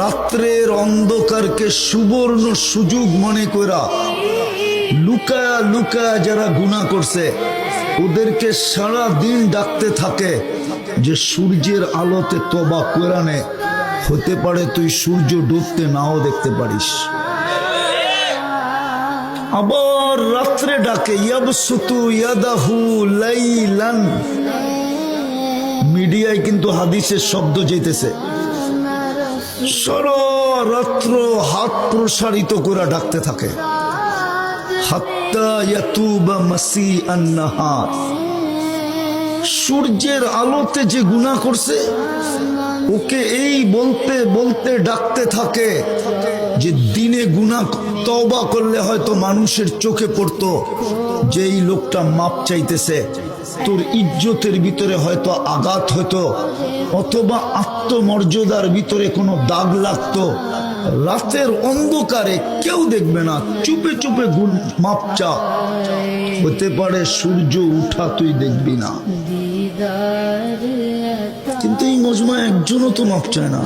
রাত্রের অন্ধকারকে সুবর্ণ সুযোগ মনে করা লুকায়া লুকায়া যারা গুনাহ করছে ওদেরকে সারা দিন ডাকতে থাকে যে সূর্যের আলোতে তওবা করে নে, হতে পারে তুই সূর্য ডুবতে নাও দেখতে পারিস। আবার রাত্রে ডাকে ইয়াবসুতু ইয়াদাহু লাইলান। মিডিয়ায় কিন্তু হাদিসের শব্দ যেতেছে, সারা রাত্র হাত প্রসারিত করে ডাকতে থাকে হাত্তা ইয়াতুবা মাসিআন নাহার। সূর্যের আলোতে যে গুনাহ করছে ওকে এই বলতে বলতে ডাকতে থাকে যে দিনে গুনাহ তওবা করলে হয়তো মানুষের চোখে পড়তো যে এই লোকটা মাপ চাইতেছে, তোর ইজ্জতের ভিতরে হয়তো আঘাত হতো অথবা আত্মমর্যাদার ভিতরে কোনো দাগ লাগতো। রাতের অন্ধকারে কেউ দেখবে না, চুপে চুপে মাপ চা, হতে পারে সূর্য উঠা তুই দেখবি না। কিন্তু এই মজমা একজনও তো মাপ চায় না।